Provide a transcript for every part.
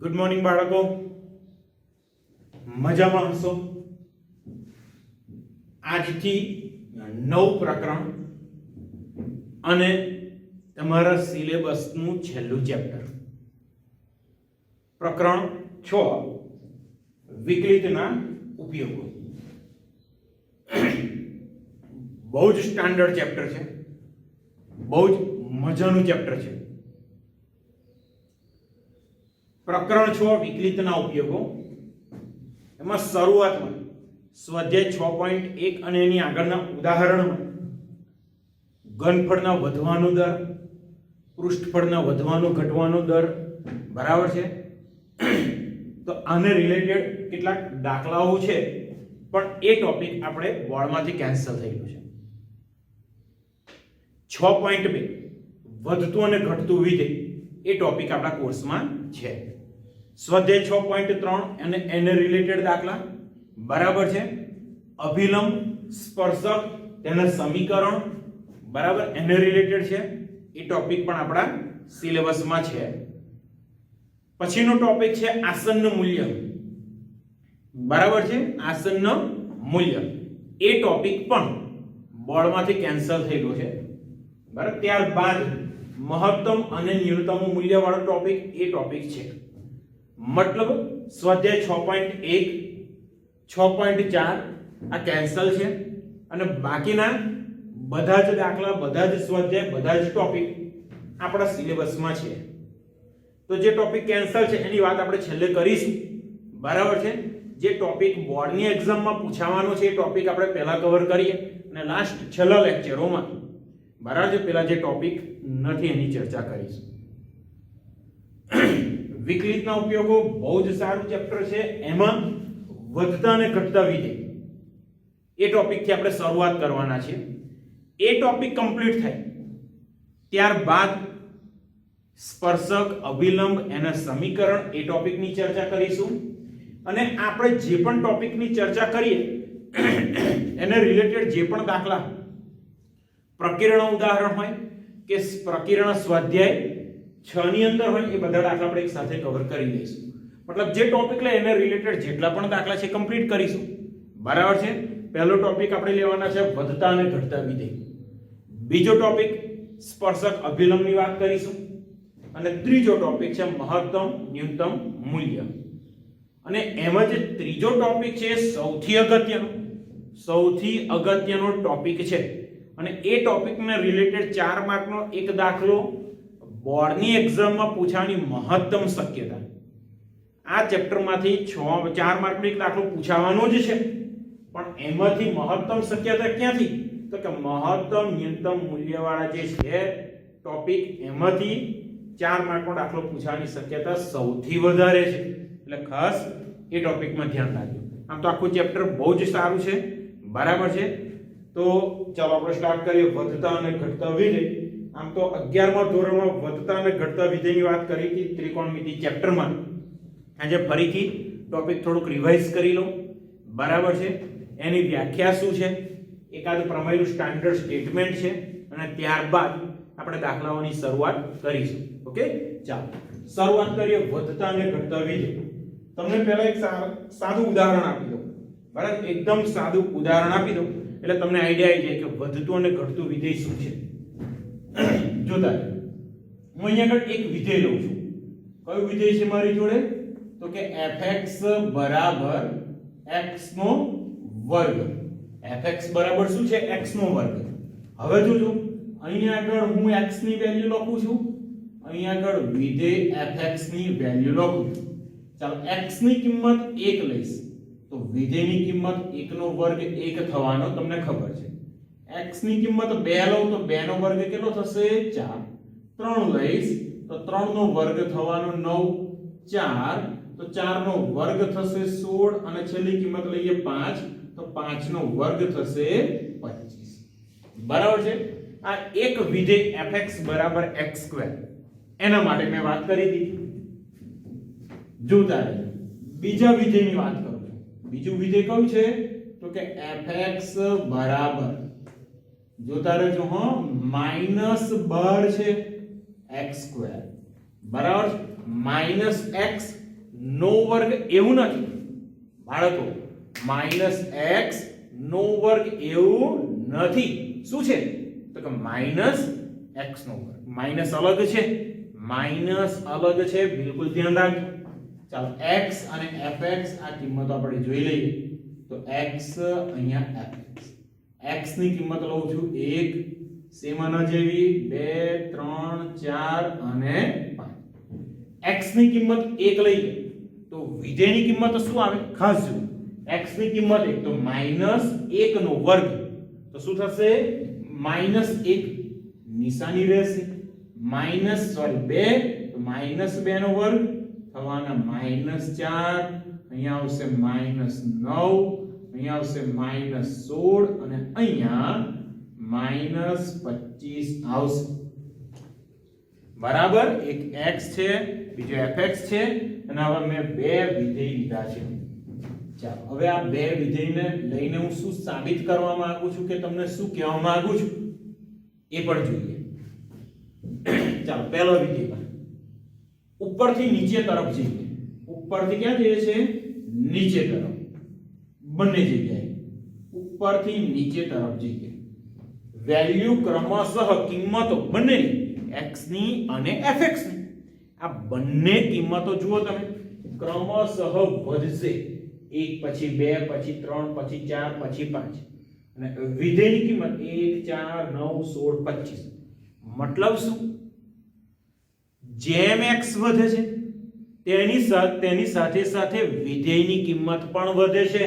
Good morning બાળકો, મજામાં હશો? આજથી નવ પ્રકરણ અને તમારા સિલેબસનું છેલ્લું ચેપ્ટર પ્રકરણ 6 વિકલિતના ઉપયોગો. બહુ જ સ્ટાન્ડર્ડ ચેપ્ટર છે, બહુ જ મજાનું ચેપ્ટર છે. પ્રકરણ 6 વિકલિતના ઉપયોગો. એમાં શરૂઆતમાં સ્વાધ્યાય 6.1 અને એની આગળના ઉદાહરણમાં ઘનફળના વધવાનો દર, પૃષ્ઠફળના વધવાનો ઘટવાનો દર, બરાબર છે. તો આને રિલેટેડ કેટલાક દાખલાઓ છે, પણ એ ટોપિક આપણે બોર્ડમાંથી કેન્સલ થઈ ગયો છે. 6.2 વધતું અને ઘટતું વિધેય એ ટોપિક આપણા કોર્સમાં છે. સ્વાધ્યાય 6.3 અને એને રિલેટેડ દાખલા, બરાબર છે. અભિલંબ, સ્પર્શક, તેના સમીકરણ, બરાબર, એને રિલેટેડ છે. એ ટોપિક પણ આપણા સિલેબસમાં છે. પછીનો ટોપિક છે આસન્ન મૂલ્ય, બરાબર છે. આસન્ન મૂલ્ય એ ટોપિક પણ બોર્ડમાંથી કેન્સલ થઈ ગયો છે, બરાબર. ત્યારબાદ મહત્તમ અને ન્યૂનતમ મૂલ્ય વાળો ટોપિક એ ટોપિક છે. મતલબ સ્વાધ્યાય 6.1 6.4 આ કેન્સલ છે અને બાકીના બધા જ દાખલા, બધા જ સ્વાધ્યાય, બધા જ ટોપિક આપણા સિલેબસમાં છે. તો જે ટોપિક કેન્સલ છે એની વાત આપણે છેલ્લે કરીશું, બરાબર છે. જે ટોપિક બોર્ડની એક્ઝામમાં પૂછાવાનો છે એ ટોપિક આપણે પહેલા કવર કરીએ અને લાસ્ટ છેલ્લા લેક્ચરોમાં, બરાબર છે, પેલા જે ટોપિક નથી એની ચર્ચા કરીશું. વિકલિતના ઉપયોગો બહુ જ સારું ચેપ્ટર છે. એમાં વધતા અને ઘટતા વિધેય એ ટોપિકથી આપણે શરૂઆત કરવાના છે. એ ટોપિક કમ્પ્લીટ થાય ત્યારબાદ સ્પર્શક, અભિલંબ, એના સમીકરણ એ ટોપિકની ચર્ચા કરીશું. અને આપણે જે પણ ટોપિકની ચર્ચા કરીએ એને રિલેટેડ જે પણ દાખલા, પ્રકીર્ણ ઉદાહરણ હોય કે પ્રકીર્ણ સ્વાધ્યાય 6 ની અંદર હોય, એ બધા દાખલા આપણે એક સાથે કવર કરી લઈશું. મતલબ જે ટોપિક લે એને રિલેટેડ જેટલા પણ દાખલા છે કમ્પ્લીટ કરીશું, બરાબર છે. પહેલો ટોપિક આપણે લેવાના છે વધતા અને ઘટતા વિધેય. બીજો ટોપિક સ્પર્શક, અભિલંબની વાત કરીશું. અને ત્રીજો ટોપિક છે મહત્તમ ન્યૂનતમ મૂલ્ય. અને એમાં જે ત્રીજો ટોપિક છે સૌથી અગત્યનો ટોપિક છે. અને એ ટોપિકને રિલેટેડ 4 માર્કનો એક દાખલો બોર્ડની એક્ઝામમાં પૂછવાની મહત્તમ શક્યતા. આ ચેપ્ટરમાંથી 4 માર્કનો એક દાખલો પૂછાવાનો જ છે, પણ એમાંથી મહત્તમ શક્યતા ક્યાંથી? તો કે મહત્તમ ન્યૂનતમ મૂલ્યવાળા જે છે ટોપિક, એમાંથી 4 માર્કનો દાખલો પૂછવાની શક્યતા સૌથી વધારે છે. એટલે ખાસ એ ટોપિકમાં ધ્યાન રાખજો. આમ તો આખું ચેપ્ટર બહુ જ સારું છે, બરાબર છે. તો ચાલો આપણે સ્ટાર્ટ કરીએ વધતા અને ઘટતા વિધેય. આમ તો 11મા ધોરણમાં વધતા અને ઘટતા વિધેયની વાત કરી હતી ત્રિકોણમિતિ ચેપ્ટરમાં. આજે ફરીથી ટોપિક થોડુંક રિવાઇઝ કરી લો, બરાબર છે. એની વ્યાખ્યા શું છે, એકાદ પ્રમેયનું સ્ટાન્ડર્ડ સ્ટેટમેન્ટ છે, અને ત્યારબાદ આપણે દાખલાઓની શરૂઆત કરીશું. ઓકે, ચાલો શરૂઆત કરીએ વધતા અને ઘટતા વિધેય. તમને પહેલા એક સાદું ઉદાહરણ આપી દઉં, બરાબર. એકદમ સાદું ઉદાહરણ આપી દઉં એટલે તમને આઈડિયા આવી જાય કે વધતું અને ઘટતું વિધેય શું છે. જોતા હું અહીંયા આગળ એક વિધેય લઉં છું. કયું વિધેય છે મારી જોડે? તો કે fx બરાબર x નો વર્ગ. fx બરાબર શું છે? x નો વર્ગ. હવે જોજો, અહીંયા આગળ હું x ની વેલ્યુ લખું છું, અહીંયા આગળ વિધેય fx ની વેલ્યુ લખું છું. ચાલો x ની કિંમત 1 લઈશ તો વિધેયની કિંમત 1 નો વર્ગ 1 થવાનો તમને ખબર છે. x ની કિંમત 2 લઉં તો 2 નો વર્ગ કેટલો થશે? 4. 3 લઈશ તો 3 નો વર્ગ થવાનો 9. 4 તો 4 નો વર્ગ થશે 16 અને છેલ્લી કિંમત લઈએ 5 તો 5 નો વર્ગ થશે 25. બરાબર છે. આ એક વિધેય fx બરાબર x2 એના માટે મેં વાત કરી હતી. જોતા રહેજો, બીજા વિધેયની વાત કરું છું. બીજું વિધેય કયું છે? તો કે fx બરાબર, જોતા રહેજો, -12 છે x2, બરાબર. -x નો વર્ગ એવું નથી બાળકો, -x નો વર્ગ એવું નથી. શું છે તો કે -x નો વર્ગ. માઈનસ અલગ છે, માઈનસ અલગ છે, બિલકુલ ધ્યાન રાખજો. ચાલો x અને fx આ કિંમતો આપણે જોઈ લઈએ. તો x અહીંયા fx, x ની કિંમત લઉં છું 1, સેમાના જેવી 2 3 4 અને 5. x ની કિંમત 1 લઈએ તો વિધેયની કિંમત શું આવે ખાસ જુઓ. x ની કિંમત 1 તો -1 નો વર્ગ તો શું થશે -1 નિશાની રહેશે, -2 તો -2 નો વર્ગ થવાના -4, અહીંયા આવશે -9, અહીંયા આવશે -16 અને અહીંયા -25 આવશે. બરાબર. એક x છે, બીજો fx છે અને હવે મેં બે વિધેય લીધા છે. ચાલો હવે આ બે વિધેયને લઈને હું શું સાબિત કરવા માંગુ છું કે તમને શું કહેવા માંગુ છું એ પણ જોઈએ. ચાલો પહેલો વિધેય ઉપરથી નીચે તરફ જઈએ. ઉપરથી ક્યાં જઈએ છે? નીચે તરફ. બંને જગ્યાએ ઉપરથી નીચે તરફ જઈએ. વેલ્યુ ક્રમશઃ કિંમતો બંનેની x ની અને fx ની આ બંને કિંમતો જુઓ તમે ક્રમશઃ વધશે. 1 પછી 2 પછી 3 પછી 4 પછી 5 અને વિધેયની કિંમત 1 4 9 16 25. મતલબ શું? જેમ x વધે છે તેની સાથે સાથે વિધેયની કિંમત પણ વધે છે.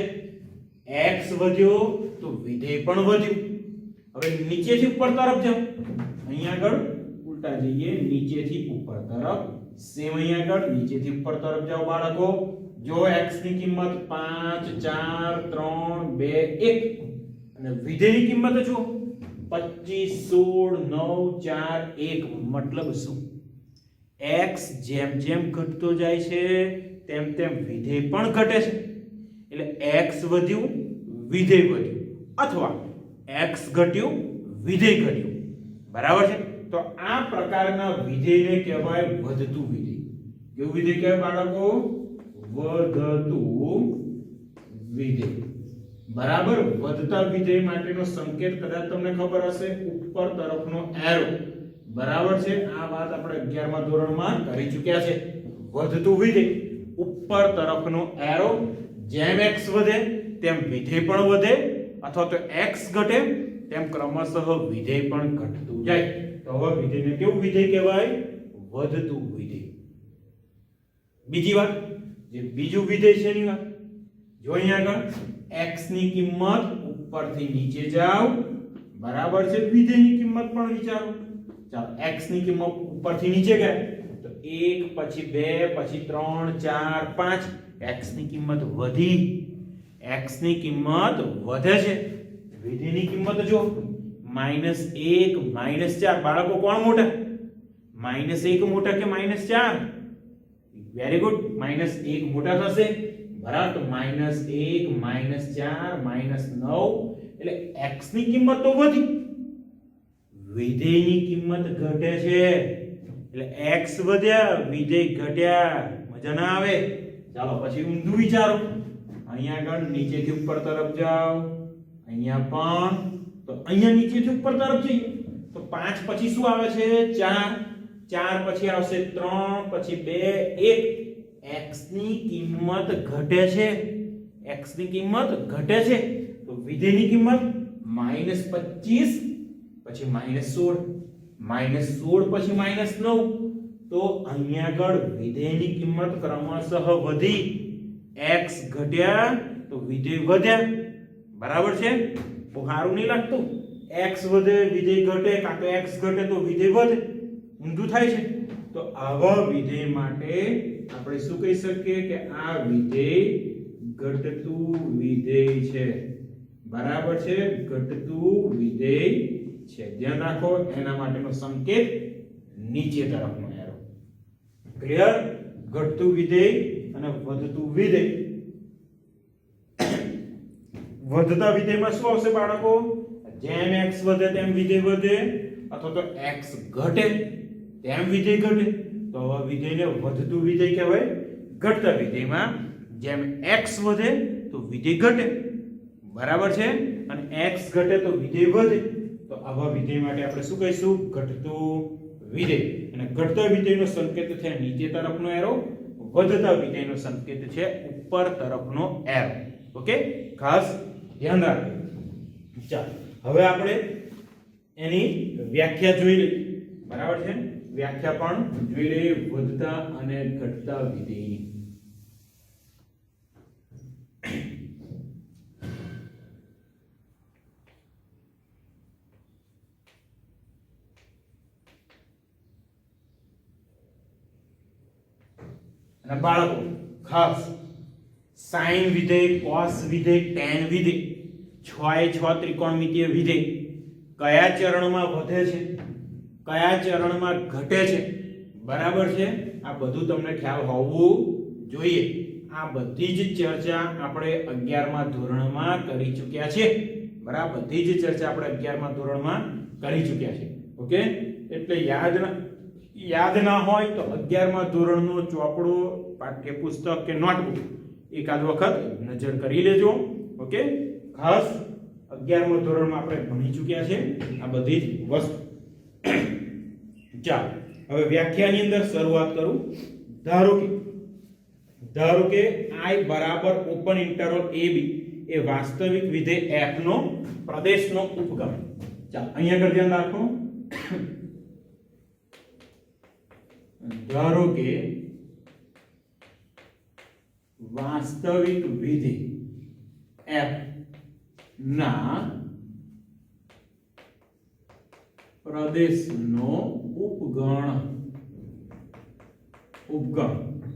x વધ્યો તો વિધેય પણ વધ્યું. હવે નીચેથી ઉપર તરફ જાઓ. અહીંયા આગળ ઉલટા જઈએ, નીચેથી ઉપર તરફ. સેમ અહીંયા આગળ નીચેથી ઉપર તરફ જાઓ બાળકો. જો x ની કિંમત 5 4 3 2 1 અને વિધેયની કિંમત જો 25 16 9 4 1. મતલબ શું? x જેમ જેમ ઘટતો જાય છે તેમ તેમ વિધેય પણ ઘટે છે. એટલે x વધ્યું વિધેય વધ્યું અથવા x ઘટ્યું વિધેય ઘટ્યું. બરાબર છે. તો આ પ્રકારના વિધેયને કહેવાય વધતું વિધેય. કેવું વિધેય કહેવાય બાળકો? વધતું વિધેય. બરાબર. વધતા વિધેય માટેનો સંકેત કદાચ તમને ખબર હશે, ઉપર તરફનો એરો. બરાબર છે. આ વાત આપણે 11મા ધોરણમાં કરી ચૂક્યા છે. વધતું વિધેય ઉપર તરફનો એરો. જેમ x વધે તેમ વિધેય પણ વધે અથવા તો x ઘટે તેમ ક્રમશઃ વિધેય પણ ઘટતું જાય. તો હવે વિધેયને કેવું વિધેય કહેવાય? વધતું વિધેય. બીજી વાત, જે બીજું વિધેય છે એની વાત જો. અહીંયા આગળ x ની કિંમત ઉપરથી નીચે જાવ. બરાબર છે. વિધેયની કિંમત પણ વિચારો. ચાલો x ની કિંમત ઉપરથી નીચે ગયા તો 1 પછી 2 પછી 3 4 5. x ની કિંમત વધી. x ની કિંમત વધે છે. વિધેયની કિંમત જો -1 -4. બાળકો કોણ મોટા? -1 મોટા કે -4? Very good. -1 મોટા થશે. બરાબર. તો -1 -4 -9 એટલે x ની કિંમત તો વધી, વિધેયની કિંમત ઘટે છે. એટલે x વધ્યા વિધેય ઘટ્યા. મજા ના આવે? ચાલો પછી ઊંધું વિચારો. અહીંયા આગળ નીચેથી ઉપર તરફ જાઓ. અહીંયા પણ તો અહીંયા નીચેથી ઉપર તરફ જઈએ તો 5 પછી શું આવે છે? 4 પછી આવશે 3 પછી 2 1. x ની કિંમત ઘટે છે. x ની કિંમત ઘટે છે તો વિધેયની કિંમત -25 પછી -16 પછી -9. તો અહીંયા આગળ વિધેયની કિંમત ક્રમશઃ વધી. x ઘટ્યા તો વિધેય વધ્યા. બરાબર છે. બહુ સારું નહીં લાગતું? x વધે વિધેય ઘટે કાં તો x ઘટે તો વિધેય વધે. ઊંધું થાય છે. તો આવા વિધેય માટે આપણે શું કહી શકીએ કે આ વિધેય ઘટતું વિધેય છે. બરાબર છે. ઘટતું વિધેય છે. ધ્યાન રાખો. એના માટેનો સંકેત નીચે તરફનો એરો. ક્લિયર? ઘટતું વિધેય અને વધતું વિધેય. વધતા વિધેયમાં શું આવશે બાળકો? જેમ x વધે તેમ વિધેય વધે અથવા તો x ઘટે તેમ વિધેય ઘટે. તો હવે વિધેયને વધતું વિધેય કહેવાય. ઘટતા વિધેયમાં જેમ x વધે તો વિધેય ઘટે, બરાબર છે, અને x ઘટે તો વિધેય વધે. તો આવા વિધેય માટે આપણે શું કહીશું? ઘટતું વિધેય. અને ઘટતા વિધેયનો સંકેત છે નીચે તરફનો એરો, વધતા વિધેયનો સંકેત છે ઉપર તરફનો એરો. ઓકે, ખાસ ધ્યાન રાખજો. ચાલો હવે આપણે એની વ્યાખ્યા જોઈ લઈએ, બરાબર છે, વ્યાખ્યા પણ જોઈ લઈએ વધતા અને ઘટતા વિધેયની. અને બાળકો ખાસ સાઇન વિધેય, કોસ વિધેય, ટેન વિધેય, 6 ત્રિકોણમિતિય વિધેય કયા ચરણમાં વધે છે, કયા ચરણમાં ઘટે છે, બરાબર છે, આ બધું તમને ખ્યાલ હોવું જોઈએ. આ બધી જ ચર્ચા આપણે 11મા ધોરણમાં કરી ચૂક્યા છે, બરાબર, બધી જ ચર્ચા આપણે 11મા ધોરણમાં કરી ચૂક્યા છે. ઓકે, એટલે યાદ ના હોય તો 11મા ધોરણનો ચોપડો, પાઠ્યપુસ્તક કે નોટબુક એકાદ વખત નજર કરી લેજો. ઓકે, ખાસ 11મા ધોરણમાં આપણે ભણી ચૂક્યા છે આ બધી જ વસ્તુ. ચાલો હવે વ્યાખ્યાની અંદર શરૂઆત કરું. ધારો કે I બરાબર ઓપન ઇન્ટરવલ AB એ વાસ્તવિક વિધેય f નો પ્રદેશનો ઉપગમ. ચાલો અહીંયા આગળ ધ્યાન રાખો. ધારો કે વાસ્તવિક વિધેય f ના પ્રદેશનો ઉપગણ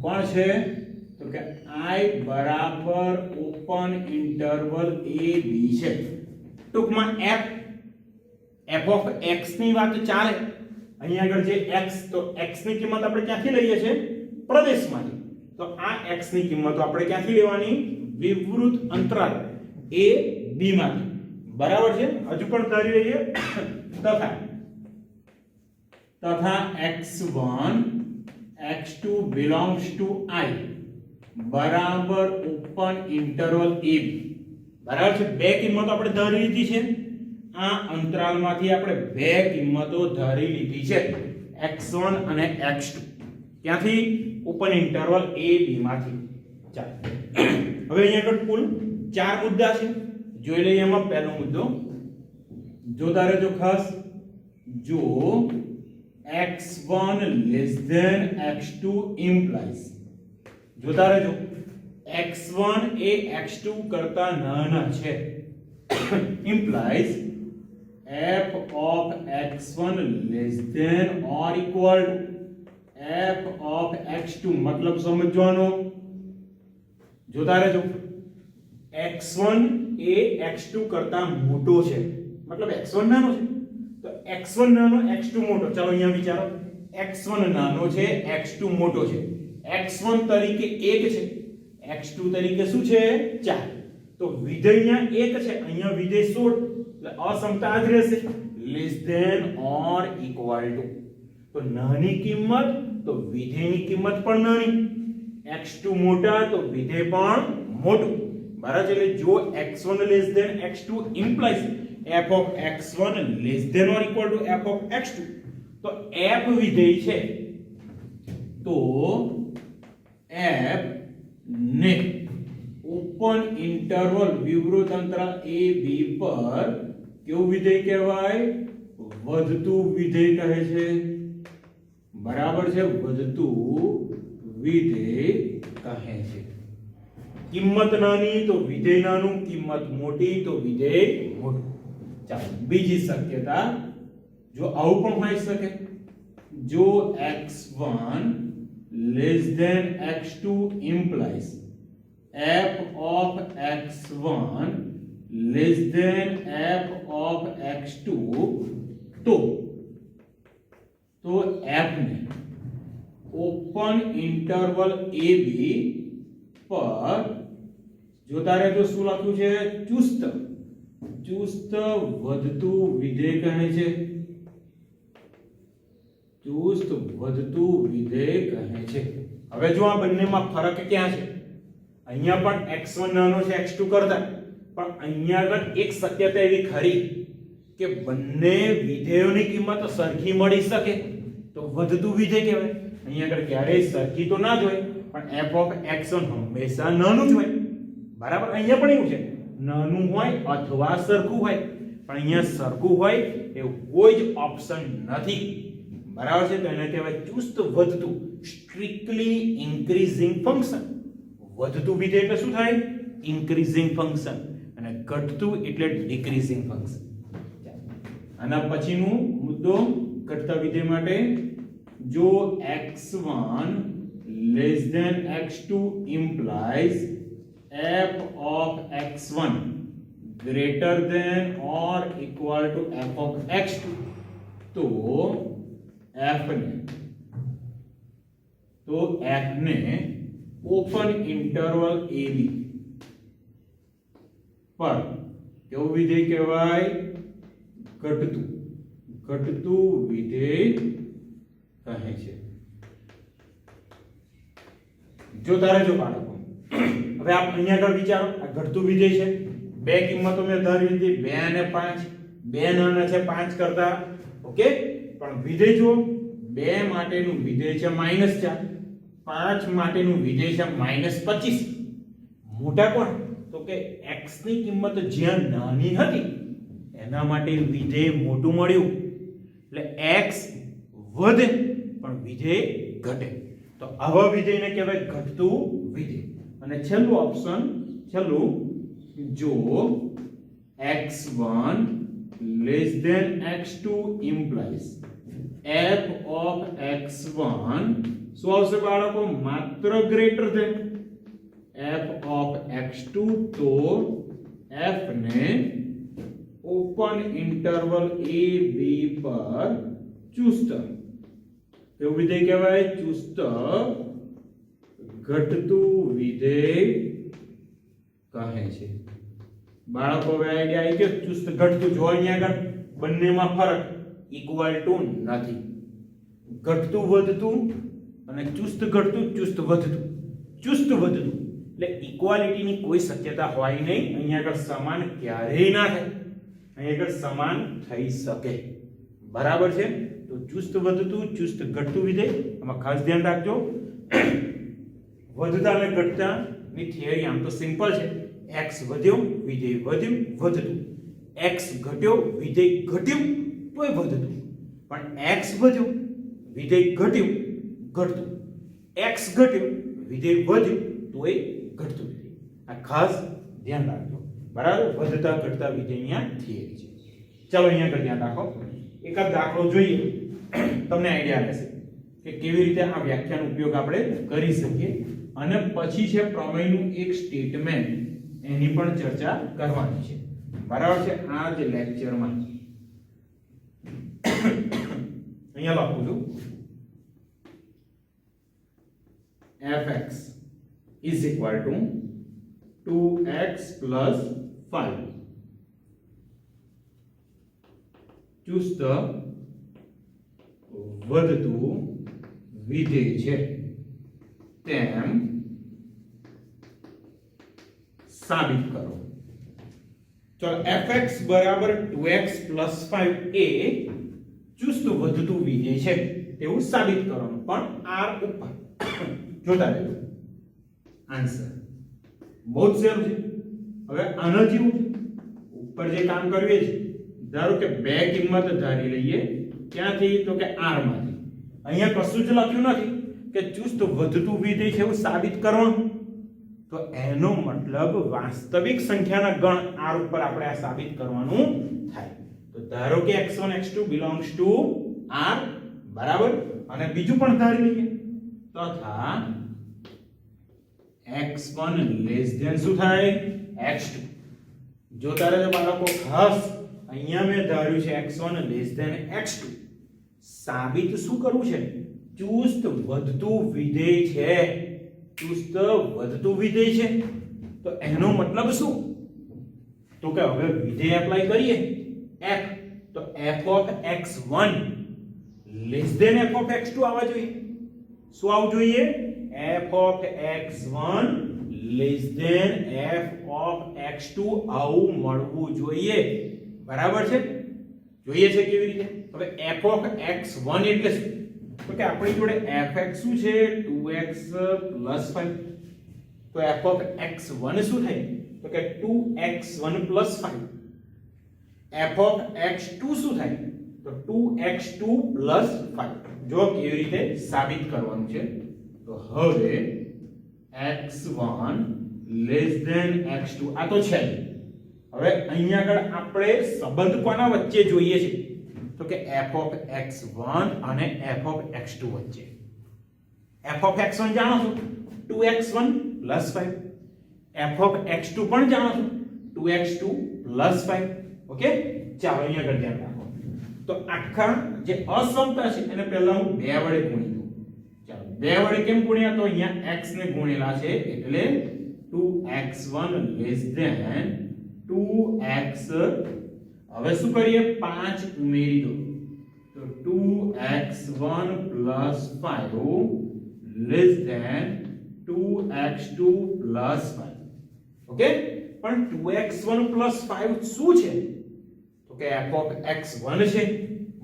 કોણ છે? તો કે I બરાબર ઓપન ઇન્ટરવલ AB છે. ટૂંકમાં f of x ની વાત ચાલે. અહીંયા આગળ જે x, તો x ની કિંમત આપણે ક્યાંથી લઈએ છીએ? પ્રદેશમાંથી. તો આ x ની કિંમત આપણે ક્યાંથી લેવાની? વિવૃત અંતરાલ a b માંથી, બરાબર છે. હજુ પણ ધારી લઈએ તથા x1 x2 belongs to I બરાબર ઓપન ઇન્ટરવલ AB, બરાબર છે. બે કિંમતો આપણે ધારી લીધી છે. આ અંતરાલમાંથી આપણે બે કિંમતો ધારી લીધી છે, x1 અને x2. ક્યાંથી? ઓપન ઇન્ટરવલ AB માંથી. ચાલો હવે અહીંયા આગળ કુલ 4 મુદ્દા છે, જોઈ લઈએ. એમાં પહેલો મુદ્દો જોતા રહેજો ખાસ. જો x1 less than x2 implies, જોતા રહેજો, x1 એ x2 કરતા નાના છે, implies f of x1 less than or equal to f of x2. મતલબ સમજવાનો, જોતા રહેજો. x1 એ x2 કરતા મોટો છે, મતલબ x1 નાનો છે, તો x1 નાનો x2 મોટો. ચાલો અહીંયા વિચારો, x1 નાનો છે, x2 મોટો છે. x1 તરીકે 1 છે, x2 તરીકે શું છે? 4. તો વિધેય અહીંયા 1 છે, અહીંયા વિધેય 16, એટલે અસમતા જ રહેશે. Less than or equal to, તો નાની કિંમત તો વિધેયની કિંમત પણ નાની, x2 મોટા તો વિધેય પણ મોટું, બરાબર છે. એટલે જો x1 less than x2 implies f of x1 less than or equal to f of x2, તો f વિધેય છે, તો f ને ઓપન ઇન્ટરવલ વિવૃત અંતરાલ a b પર કેવું વિધેય કહેવાય? વધતું વિધેય કહે છે, બરાબર છે. વધતું વિધેય કહે છે. કિંમત નાની તો વિધેય નાનું, કિંમત મોટી તો વિધેય મોટું. ચાલો બીજી શક્યતા, જો આવું પણ હોઈ શકે, જો x1 less than x2 implies f of x1 less than f of x2, તો f ને ઓપન ઇન્ટરવલ AB પર જોતા રહેજો. શું લખ્યું છે? ચુસ્ત વધતું વિધેય કહે છે, ચુસ્ત વધતું વિધેય કહે છે. હવે જો આ બંનેમાં ફરક ક્યાં છે? અહીંયા પણ x1 નાનો છે x2 કરતા, પણ અહીંયા આગળ એક શક્યતા એવી ખરી કે બંને વિધેયોની કિંમત સરખી મળી શકે તો વધતું વિધેય કહેવાય. અહીંયા આગળ ક્યારેય સરખી તો ના જ હોય, પણ f of x1 હંમેશા નાનું જ હોય. બરાબર, અહીંયા પણ એવું છે, નાનું હોય અથવા સરખું હોય, પણ અહીંયા સરખું હોય એવું કોઈ જ ઓપ્શન નથી. બરાબર છે, તો એને કહેવાય ચુસ્ત વધતું, સ્ટ્રિક્ટલી ઇન્ક્રીઝિંગ ફંક્શન. વધતું વિધેય એટલે શું થાય? ઇન્ક્રીઝિંગ ફંક્શન, અને ઘટતું એટલે ડિક્રીઝિંગ ફંક્શન. આના પછીનું મુદ્દો ઘટતા વિધેય માટે, જો x1 less than x2 implies f of x1 greater than or equal to f of x2, તો f ને ઓપન ઇન્ટરવલ ab પર કેવું વિધેય કહેવાય? ઘટતું વિધેય કહે છે. જો બાળકો, હવે આપ અહીંયા આગળ વિચારો, આ ઘટતું વિધેય છે, બે કિંમતો મેં ધારી લીધી, 2 અને 5. 2 નાના છે 5 કરતા, ઓકે, પણ વિધેય જુઓ, 2 માટેનું વિધેય છે -4, 5 માટેનું વિધેય છે -25. મોટા કોણ? તો કે x ની કિંમત જ્યાં નાની હતી એના માટે વિધેય મોટું મળ્યું, એટલે x વધે પણ વિધેય ઘટે. તો આવા વિધેયને કહેવાય ઘટતું વિધેય. અને છેલ્લું ઓપ્શન, જો x1 less than x2 implies f of x1 શું આવશે બાળકો? માત્ર greater than f of x2, તો f ને ઓપન ઇન્ટરવલ a b પર ચુસ્ત, કેવું વિધેય કહેવાય? ચુસ્ત ઘટતું વિધેય કહે છે. બાળકો હવે આઈડિયા આવી ગયો? ચુસ્ત ઘટતું. જો અહીંયા આગળ બંનેમાં ફરક ઇક્વલ ટુ નથી. ઘટતું વધતું અને ચુસ્ત ઘટતું, ચુસ્ત વધતું. એટલે ઇક્વાલિટીની કોઈ શક્યતા હોય નહીં. અહીંયા આગળ સમાન ક્યારેય ના થાય, અહીંયા આગળ સમાન થઈ શકે. બરાબર છે, તો ચુસ્ત વધતું, ચુસ્ત ઘટતું વિધેય, આમાં ખાસ ધ્યાન રાખજો. વધતા અને ઘટતા ની થિયરી આમ તો સિમ્પલ છે. x વધ્યો, વિધેય વધ્યું, વધતું. x ઘટ્યો, વિધેય ઘટ્યું, તોય વધતું. પણ x વધ્યો, વિધેય ઘટ્યું, ઘટતું. x ઘટ્યો, વિધેય વધ્યું, તોય ઘટતું. આ ખાસ ધ્યાન રાખજો. બરાબર, વધતા ઘટતા વિધેય અહીંયા થિયરી છે. ચાલો અહીંયા આગળ ધ્યાન રાખો. એકાદ દાખલો જોઈએ, તમને આઈડિયા રહેશે કે કેવી રીતે આ વ્યાખ્યાનો ઉપયોગ આપણે કરી શકીએ. અને પછી છે પ્રમેયનું એક સ્ટેટમેન્ટ, એની પણ ચર્ચા કરવાની છે. બરાબર છે, આ જ લેક્ચરમાં. અહીંયા લખું છું fx is equal to 2x plus 5. ચુસ્ત વધતું વિધેય છે તેમ સાબિત કરો. ચલો, fx બરાબર 2x plus 5 એ ચુસ્ત વધતું વિધેય છે તેવું સાબિત કરવાનું, પણ r ઉપર જોતા રહેજો. આન્સર બહુ જ સહેલું છે. હવે આના જેવું છે, ઉપર જે કામ કરવું છે, ધારો કે બે કિંમત ધારી લઈએ, ક્યાંથી? તો કે r માંથી. અહીંયા કશું જ લખ્યું નથી કે ચુસ્ત વધતું વિધેય છે એવું સાબિત કરવાનું. તો એનો મતલબ વાસ્તવિક સંખ્યાના ગણ r ઉપર આપણે આ સાબિત કરવાનું થાય. તો ધારો કે x1 x2 belongs to r, બરાબર. અને બીજું પણ ધારી લઈએ, તથા x1 less than શું થાય? x2. જોતા રહેજો બાળકો, ખાસ અહીંયા મેં ધાર્યું છે x1 less than x2. સાબિત શું કરવું છે? ચુસ્ત વધતું વિધેય છે. ચુસ્ત વધતું વિધેય છે, તો એનો મતલબ શું? તો કે હવે વિધેય એપ્લાય કરીએ f, તો f of x1 less than f of x2 આવવા જોઈએ. શું આવવું જોઈએ? f of x1 less than f of x2 આવું મળવું જોઈએ. બરાબર છે? જોઈએ છે કેવી રીતે? હવે f of x1 એટલે શું? તો કે આપણી જોડે fx શું છે? 2x 5. તો f of x1 શું થાય? તો કે 2x1 5. f of x2 શું થાય? તો 2x2 5. જો કેવી રીતે સાબિત કરવાનું છે? તો હવે x1 લેસ ધેન x2 આ તો છે. હવે અહીંયા આગળ આપણે સંબંધ કોના વચ્ચે જોઈએ છે? તો કે f of x1 અને f of x2 વચ્ચે. f of x1 જાણો છો 2x1 5. f of x2 પણ જાણો છો 2x2 5. ઓકે, ચાલો અહીંયા આગળ ધ્યાન રાખો. તો આખા જે અસમતા છે એને પહેલા હું 2 વડે ગુણી દઉં. ચાલો 2 વડે કેમ ગુણ્યા? તો અહીંયા x ને ગુણેલા છે એટલે 2x1 લેસ ધેન 2x. હવે શું કરીએ? 5 ઉમેરી દો તો 2x1 5 less than 2x2 5. Okay, પણ 2x1 5 શું છે? તો કે f of x1 છે.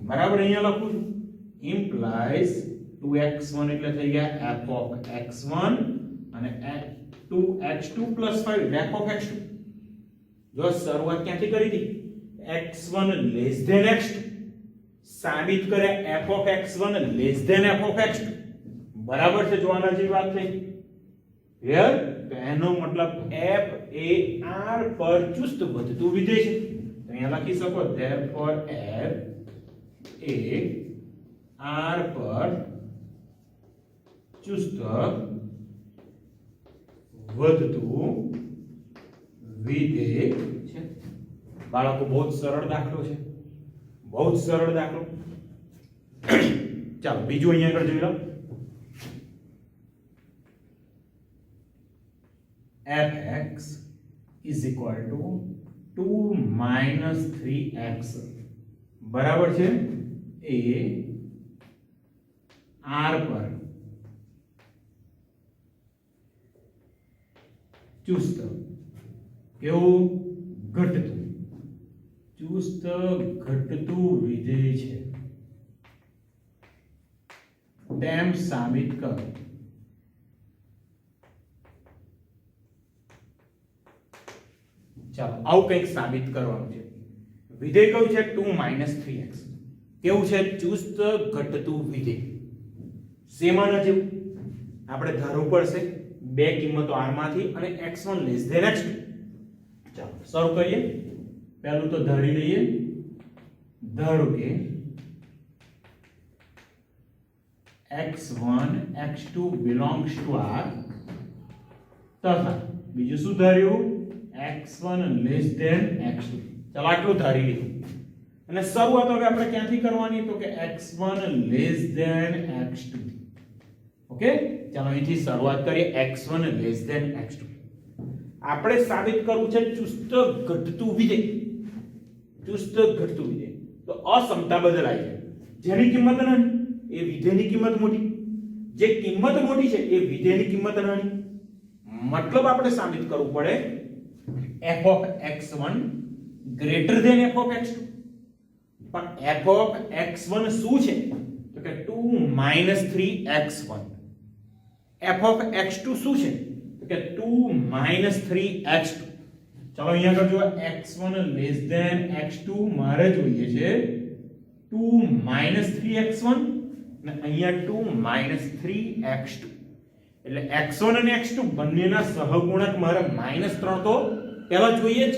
બરાબર, અહીંયા લખું છું ઇમ્પ્લાઇઝ 2x1 એટલે થઈ ગયા f of x1 અને 2x2 5 f of x2. જો શરૂઆત ક્યાંથી કરી હતી? x1 less than x2. સાબિત કરે f of x1 less than f of x2. બરાબર છે? જો આના જેવી વાત થઈ ક્લિયર? તો એનો મતલબ f એ r પર ચુસ્ત વધતું વિધેય છે. તો અહીંયા લખી શકો therefore f એ r પર ચુસ્ત વધતું વિધેય છે. બાળકો બહુ જ સરળ દાખલો છે, બહુ જ સરળ દાખલો. ચાલો બીજું અહીંયા આગળ જોઈ લો. fx is equal to 2 minus 3x બરાબર છે એ r પર ચુસ્ત કેવું ઘટતું ચુસ્ત ઘટતું વિધેય છે તેમ સાબિત કરો. ચાલો આવું કંઈક સાબિત કરવાનું છે. વિધેય કયું છે? 2 - 3x. કેવું છે? ચુસ્ત ઘટતું વિધેય. શેમાંના જેવું? આપણે ધારવું પડશે બે કિંમતો r માંથી અને x1 લેસ ધેન x2. ચાલો શરૂ કરીએ. પહેલું તો ધારી લઈએ. ધારો કે x1 x2 belongs to r તથા બીજું શું ધાર્યું? x1 less than x2. ચાલો આટલું ધારી લીધું અને શરૂઆત હવે આપણે ક્યાંથી કરવાની? તો કે x1 less than x2. Okay, ચાલો અહીંથી શરૂઆત કરીએ. x1 less than x2. આપણે સાબિત કરવું છે ચુસ્ત ઘટતું વિધેય. ચુસ્ત ઘટતું વિધેય તો અસમતા બદલાય છે. જેની કિંમત નાની એ વિધેયની કિંમત મોટી, જે કિંમત મોટી છે એ વિધેયની કિંમત નાની. મતલબ આપણે સાબિત કરવું પડે f of x1 greater than f of x2. પણ f of x1 શું છે? તો કે 2 - 3x1. f of x2 શું છે? તો કે 2 - 3x2. ચાલો અહીંયા આગળ જો x1 લેસ ધેન x2 મારે જોઈએ છે 2 - 3x1 અને અહીંયા 2 - 3x2. એટલે x1 અને x2 બંનેના સહગુણક મારે -3 તો પહેલા જોઈએ જ.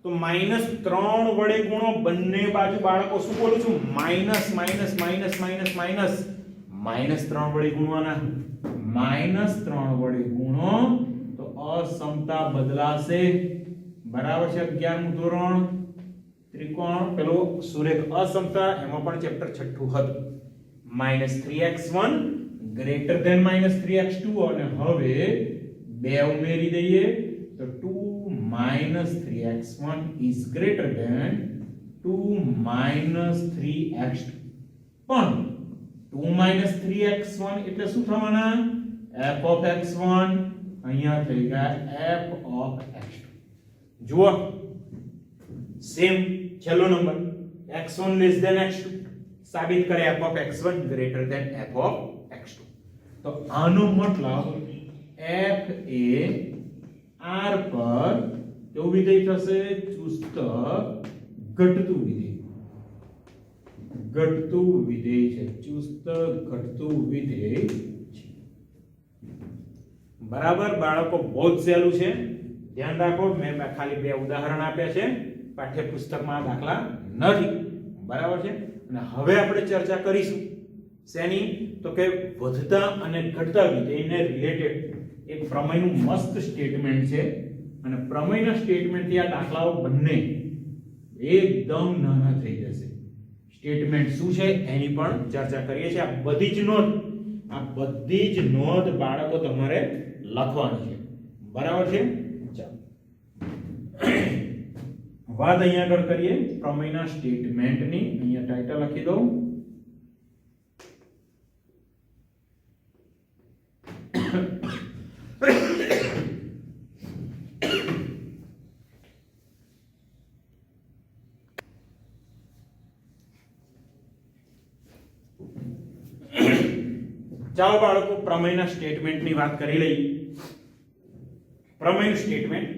તો -3 વડે ગુણો બંને બાજુ. બાળકો શું બોલું છું? Minus minus minus minus minus. -3 વડે ગુણવાના. -3 વડે ગુણો તો અસમતા બદલાશે. બરાબર છે? 11મું ધોરણ ત્રિકોણ પેલો સુરેખ અસમતા એમાં પણ ચેપ્ટર 6 હતું. -3x1 greater than -3x2 અને હવે 2 ઉમેરી દઈએ તો 2 - 3x1 is greater than 2 - 3x2. પણ 2 - 3x1 એટલે શું થવાના? f of x1 અહીંયા થઈ ગયા f of x2. જુઓ સેમ છેલ્લો number x1 less than x2 સાબિત કરે f of x1 greater than f of x2. તો આનો મતલબ f એ r પર કેવું વિધેય થશે? ચુસ્ત ઘટતું વિધેય. ઘટતું વિધેય છે, ચુસ્ત ઘટતું વિધેય છે. બરાબર બાળકો, બહુ જ સહેલું છે. ધ્યાન રાખો, મેં ખાલી બે ઉદાહરણ આપ્યા છે, પાઠ્યપુસ્તકમાં દાખલા નથી. બરાબર છે. અને હવે આપણે ચર્ચા કરીશું શેની? તો કે વધતા અને ઘટતા વિધેયને રિલેટેડ એક પ્રમેયનું મસ્ત સ્ટેટમેન્ટ છે. અને પ્રમેયના સ્ટેટમેન્ટથી આ દાખલાઓ બંને એકદમ નાના થઈ જશે. સ્ટેટમેન્ટ શું છે એની પણ ચર્ચા કરીએ છીએ. આ બધી જ નોંધ બાળકો તમારે લખવાની છે. બરાબર છે. ચાલો વાત અહીંયા આગળ કરીએ પ્રમેયના સ્ટેટમેન્ટની. અહીંયા ટાઇટલ લખી દઉં. ચાલો બાળકો, પ્રમેયના સ્ટેટમેન્ટની વાત કરી લઈએ. પ્રમેયનું સ્ટેટમેન્ટ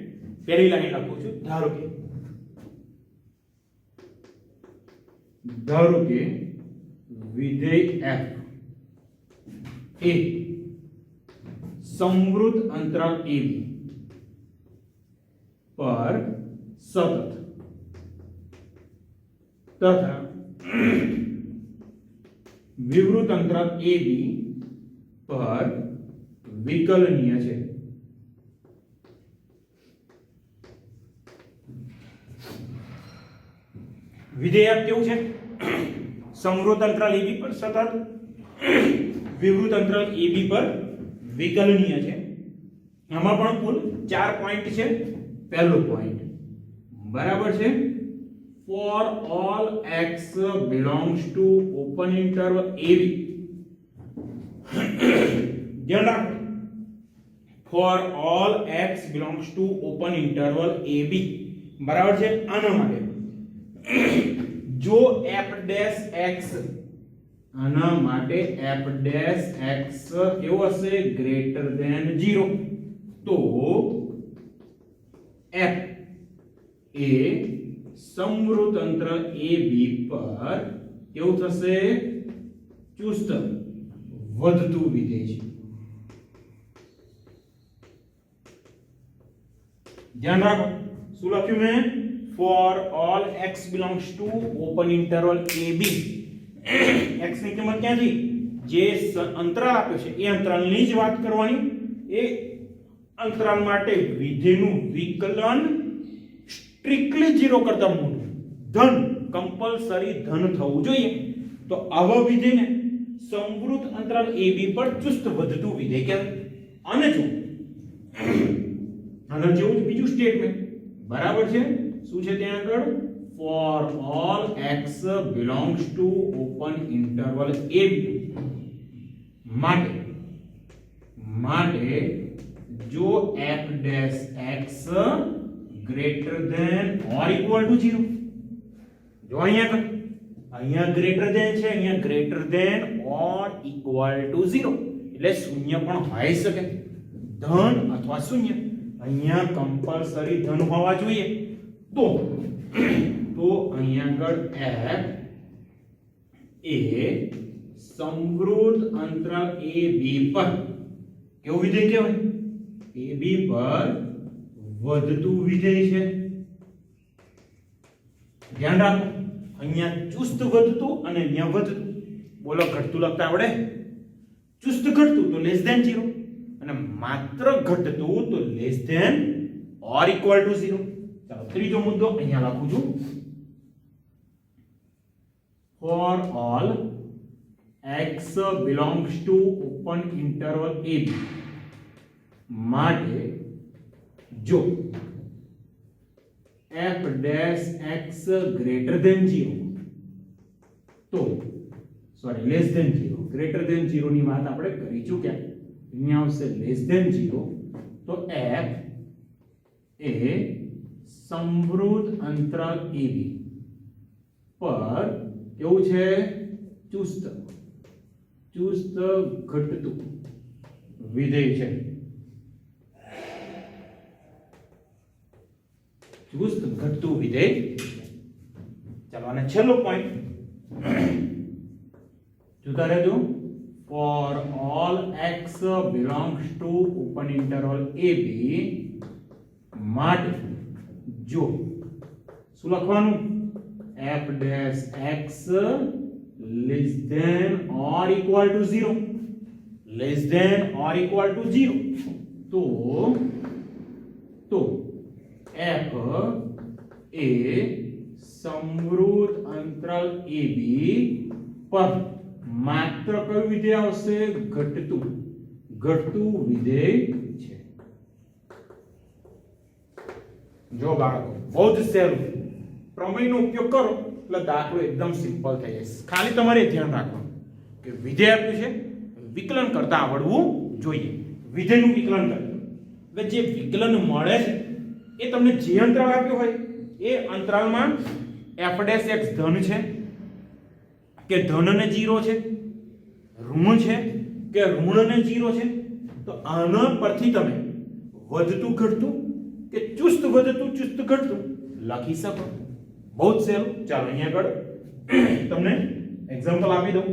પહેલી લાઈન લખું છું. ધારો કે વિધેય f એ સમવૃત્ત અંતરાલ ab પર સતત તથા વિવૃત અંતરાલ ab પર વિકલનીય છે. વિધેય કેવું છે? સમવૃત્ત અંતરાલ ab પર સતત, વિવૃત અંતરાલ ab પર વિકલનીય છે. આમાં પણ કુલ 4 પોઈન્ટ છે. પહેલો પોઈન્ટ બરાબર છે, for all x belongs to open interval ab. ધ્યાન રાખો, for all x belongs to open interval ab. બરાબર છે. આના માટે જો f dash x, આના માટે f dash x કેવો હશે? Greater than 0. તો f એ સમવૃત્ત અંતરાલ ab પર કેવું થશે? ચુસ્ત વધતું વિધેય છે. ધ્યાન રાખો, શું લખ્યું મેં? for all x belongs to open interval ab. x ની કિંમત ક્યાંથી? જે અંતરાલ આપ્યો છે એ અંતરાલની જ વાત કરવાની. એ અંતરાલ માટે વિધેયનું વિકલન સ્ટ્રિક્ટલી 0 કરતા મોટું, ધન, કમ્પલસરી ધન થવું જોઈએ. તો આવા વિધેયને સમવૃત્ત અંતરાલ ab પર ચુસ્ત વધતું વિધેય કહેવાય. અને જો આગળ જેવું બીજું સ્ટેટમેન્ટ બરાબર છે. શું છે ત્યાં આગળ? for all x belongs to open interval ab માટે જો f dash x greater than or equal to 0. જો અહીંયા ગ્રેટર ધેન છે, અહીંયા greater than or equal to 0, એટલે શૂન્ય પણ હોઈ શકે, ધન અથવા શૂન્ય. અહીંયા કમ્પલસરી ધન હોવા જોઈએ. તો અહીંયા આગળ f એ સમવૃત્ત અંતરાલ ab પર કેવું વિધેય કહેવાય? ab પર વધતું વિધેય છે. ધ્યાન રાખો, અહીંયા ચુસ્ત વધતું અને અહીંયા વધતું. બોલો, ઘટતું લખતા આવડે? ચુસ્ત ઘટતું તો લેસ ધેન 0 અને માત્ર ઘટતું તો less than or equal to 0. ચાલો ત્રીજો મુદ્દો અહીંયા લખું છું. for all x belongs to open interval ab માટે જો f dash x greater than 0 તો less than 0 greater than 0 ની વાત આપણે કરી ચૂક્યા. અહીંયા આવશે લેસ ધેન 0, તો f એ સમવૃદ્ધ અંતરાલ AB પર કેવું છે? ચુસ્ત ઘટતું વિધેય છે. ચુસ્ત ઘટતું વિધેય. ચાલો અને છેલ્લો પોઈન્ટ જોતા રહેજો. For all x belongs to open interval AB માટે જો શું લખવાનું? f dash x less than or equal to 0, less than or equal to 0, તો f એ સમવૃદ્ધ અંતરાલ AB પર માત્ર કયું વિધેય આવશે? ઘટતું વિધેય છે. જો બાળકો બહુ જ સહેલું, પ્રમેયનો ઉપયોગ કરો એટલે દાખલો એકદમ સિમ્પલ થઈ જશે. ખાલી તમારે ધ્યાન રાખવાનું કે વિધેય આપ્યું છે, વિકલન કરતા આવડવું જોઈએ. વિધેયનું વિકલન કરવું એટલે જે વિકલન મળે છે એ તમને જે અંતરાલ આપ્યો હોય એ અંતરાલમાં f' x ધન છે કે ધન ને 0 છે, ઋણ છે કે ઋણ ને 0 છે, તો આના પરથી તમે વધતું ઘટતું કે ચુસ્ત વધતું ચુસ્ત ઘટતું લખી શકો. બહુ જ સહેલું. ચાલો અહીંયા આગળ તમને એક્ઝામ્પલ આપી દઉં.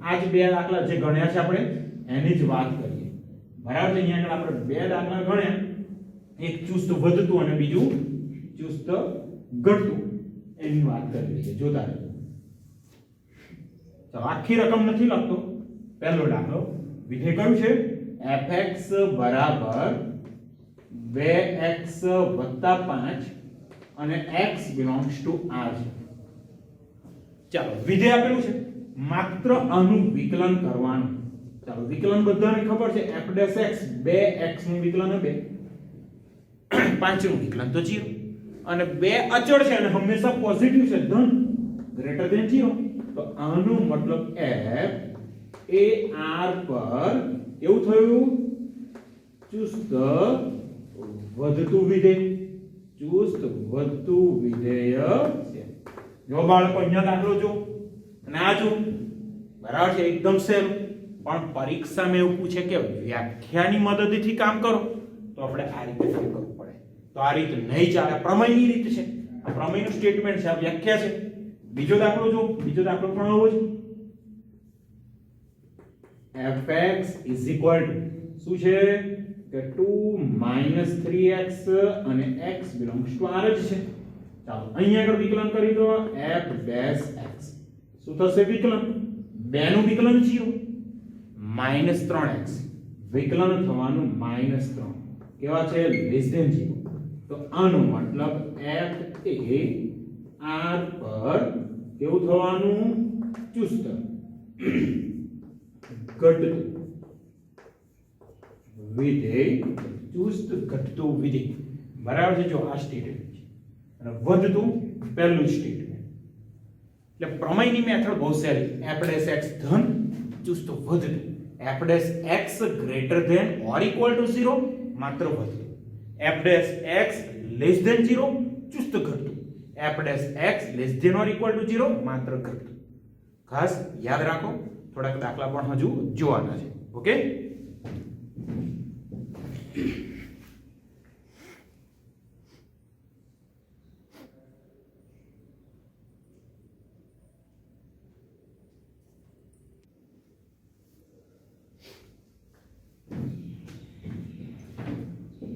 આ જ બે દાખલા જે ગણ્યા છે આપણે એની જ વાત કરીએ. બરાબર છે? અહીંયા આગળ આપણે બે દાખલા ગણ્યા, એક ચુસ્ત વધતું અને બીજું ચુસ્ત ઘટતું, એની વાત કરી લઈએ. જોતા રહેજો. ચાલો આખી રકમ નથી લખતો. પહેલો દાખલો વિધેય કયું છે? fx બરાબર 2x + 5 અને x belongs to r છે. ચાલો વિધેય આપેલું છે, માત્ર આનું વિકલન કરવાનું. ચાલો વિકલન બધાને ખબર છે, f' x 2x નું વિકલન 2, 5 નું વિકલન તો 0, અને 2 અચળ છે અને હંમેશા પોઝિટિવ છે, ધન ગ્રેટર ધેન 0, તો આનો મતલબ f એ r પર એવું થયું ચુસ્ત વધતું વિધેય. ચુસ્ત વધતું વિધેય છે. જો બાળકો અહીંયા દાખલો જો અને આ જો, બરાબર છે? એકદમ સહેલું. પણ પરીક્ષામાં એવું પૂછે કે વ્યાખ્યાની મદદથી કામ કરો, તો આપણે આ રીતે કરવું પડે. તો આ રીત નહીં ચાલે, પ્રમેયની રીત છે. આ પ્રમેયનું સ્ટેટમેન્ટ છે, આ વ્યાખ્યા છે. બીજો દાખલો જો, બીજો દાખલો પણ આવો જ. fx is equal to શું છે કે 2 - 3x અને x belongs to r જ છે. ચાલો અહીંયા આગળ વિકલન કરી દો. f dash x શું થશે? વિકલન 2 નું વિકલન 0, -3x વિકલન થવાનું -3, કેવા છે? Less than 0. તો આનો મતલબ f એ r પર કેવું થવાનું? ચુસ્ત ઘટતું વિધેય. ચુસ્ત ઘટતું વિધેય. બરાબર છે? જો આ સ્ટેટમેન્ટ છે અને વધતું પહેલું સ્ટેટમેન્ટ. એટલે પ્રમેયની મેથડ બહુ સહેલી. f' x ધન ચુસ્ત વધતું, f' x greater than or equal to 0 માત્ર વધતું, f' x લેસ ધેન 0 ચુસ્ત ઘટતું, f' x less than or equal to 0 માત્ર ઘટતું. ખાસ યાદ રાખો, થોડાક દાખલા પણ હજુ જોવાના છે. ઓકે?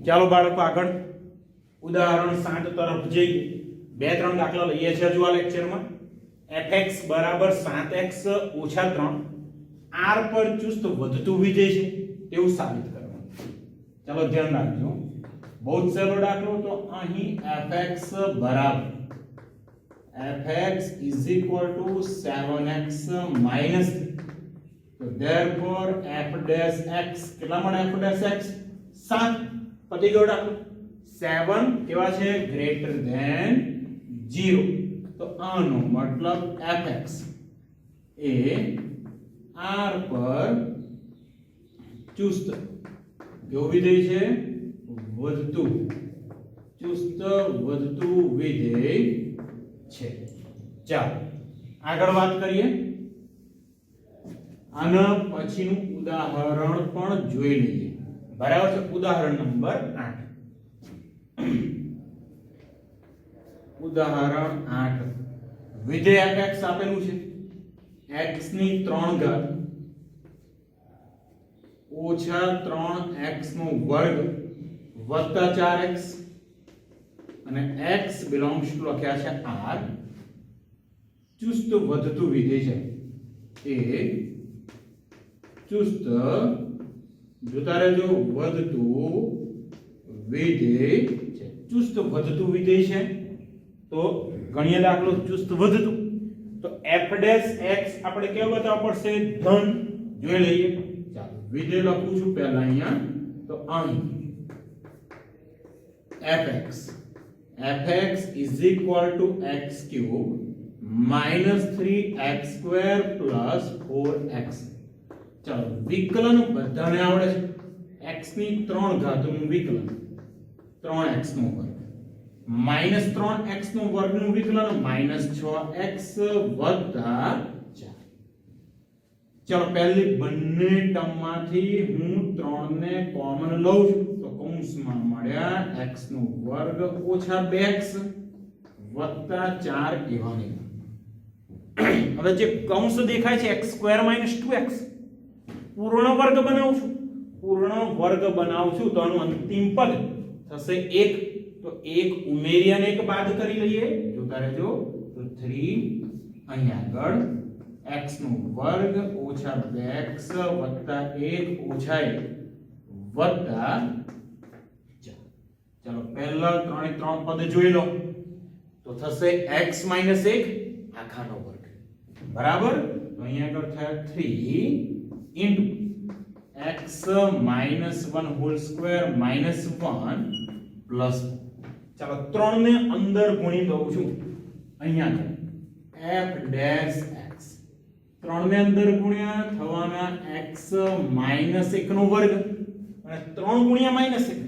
ચાલો બાળકો આગળ ઉદાહરણ 7 તરફ જઈએ. 2-3 દાખલા લઈએ છીએ હજુ આ લેક્ચરમાં. fx બરાબર 7x - 3 r પર ચુસ્ત વધતું વિધેય છે એવું સાબિત કરવાનું. ચાલો ધ્યાન રાખજો, બહુ જ સહેલો દાખલો. તો અહીં fx બરાબર fx is equal to 7x minus 3. તો therefore f dash x કેટલા મળે? f dash x 7. પતી ગયો દાખલો. 7 કેવા છે? Greater than 0. તો આનો મતલબ fx એ r પર ચુસ્ત કેવું વિધેય છે વધતું ચુસ્ત વધતું વિધેય છે ચાલો આગળ વાત કરીએ આના પછીનું ઉદાહરણ પણ જોઈ લઈએ બરાબર છે ઉદાહરણ નંબર 8 ઉદાહરણ 8 વિધેય f(x) આપેલું છે x ની 3 ઘાત ઓછા 3x નો વર્ગ વત્તા 4x અને x belongs to લખ્યા છે r ચુસ્ત વધતું વિધેય છે એ ચુસ્ત જોતા રહેજો વધતું વિધેય છે ચુસ્ત વધતું વિધેય છે તો ગણીએ દાખલો ચુસ્ત વધતું તો f' x આપણે કેવું બતાવવું પડશે ધન જોઈ લઈએ ચાલો વિધેય લખું છું પહેલા અહીંયા તો અહીં fx is equal to x cube minus 3x square plus 4x ચાલો વિકલન બધાને આવડે છે x ની 3 ઘાતનું વિકલન 3x નો વર્ગ minus 3x નો વર્ગનું વિકલન minus 6x વત્તા 4 ચાલો પહેલી બંને ટર્મમાંથી હું 3 ને કોમન લઉં છું તો કૌંસમાં મળ્યા x નો વર્ગ ઓછા 2x વત્તા 4 એવાની હવે જે કૌંસ દેખાય છે x² - 2x પૂર્ણ વર્ગ બનાવું છું તો આનું અંતિમ પદ થશે 1 તો 1 ઉમેરી અને 1 બાદ કરી લઈએ જોતા રહેજો તો 3 અહીં આગળ x નો વર્ગ ઓછા 2x વત્તા 1 ઓછા 1 વત્તા 4 ચાલો પહેલા 3 3 પદ જોઈ લો તો થશે x - 1 આખાનો વર્ગ બરાબર તો અહીં આગળ થાય 3 into x minus 1 whole square minus 1 plus ચાલો 3 ને અંદર ગુણી દઉં છું અહીંયા f dash x 3 ને અંદર ગુણ્યા થવાના x minus 1 નો વર્ગ અને 3 ગુણ્યા minus 1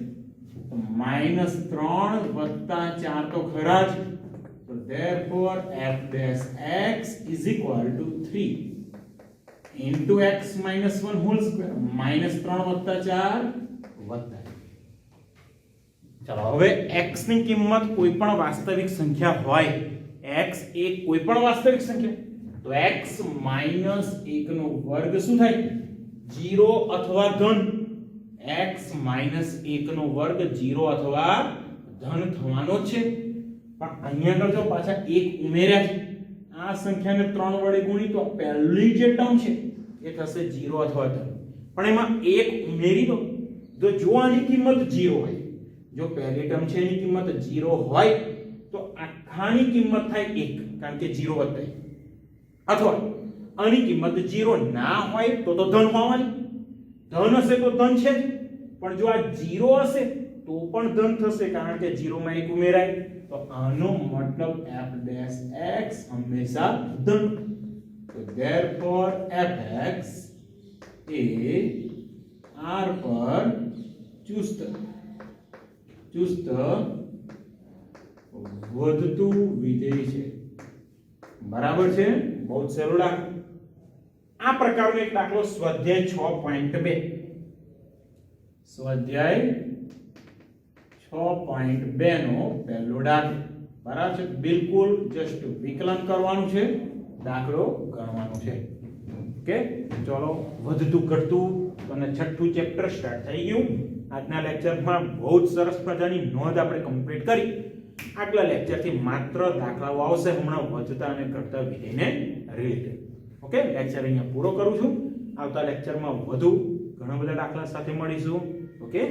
તો minus 3 વત્તા 4 તો ખરા જ તો therefore f dash x is equal to 3 into x minus 1 whole square minus 3 વત્તા 4 વત્તા ચાલો હવે x ની કિંમત કોઈ પણ વાસ્તવિક સંખ્યા હોય x એ કોઈ પણ વાસ્તવિક સંખ્યા તો x minus 1 નો વર્ગ શું થાય 0 અથવા ધન x minus 1 નો વર્ગ 0 અથવા ધન થવાનો છે પણ અહીંયા આગળ જો પાછા 1 ઉમેર્યા છે આ સંખ્યાને 3 વડે ગુણી તો પહેલી જે ટર્મ છે એ થશે 0 અથવા ધન પણ એમાં 1 ઉમેરી દો જો આની કિંમત 0 હોય જો પહેલી ટર્મ છે એની કિંમત 0 હોય તો આખાની કિંમત થાય 1 કારણ કે 0 વત્તા 1 અથવા આની કિંમત 0 ના હોય તો ધન હોવાની ધન હશે તો ધન છે જ પણ જો આ 0 હશે તો પણ ધન થશે કારણ કે 0 માં 1 ઉમેરાય તો આનો મતલબ f dash x હંમેશા ધન તો therefore fx એ r પર ચુસ્ત વધતું વિધેય છે બરાબર છે બહુ સરળ દાખલો આ પ્રકારનો એક દાખલો સ્વાધ્યાય 6.2 સ્વાધ્યાય 6.2 નો પહેલો દાખલો બરાબર છે બિલકુલ જસ્ટ વિકલન કરવાનું છે દાખલો ગણવાનો છે ઓકે ચલો વધતું ઘટતું અને છઠ્ઠું ચેપ્ટર સ્ટાર્ટ થઈ ગયું આજના લેક્ચરમાં બહુ જ સરસ મજાની નોંધ આપણે કમ્પ્લીટ કરી આગલા લેક્ચરથી માત્ર દાખલાઓ આવશે હમણાં વધતા અને ઘટતા વિધેયને રિલેટેડ ઓકે લેક્ચર અહીંયા પૂરો કરું છું આવતા લેક્ચરમાં વધુ ઘણા બધા દાખલા સાથે મળીશું ઓકે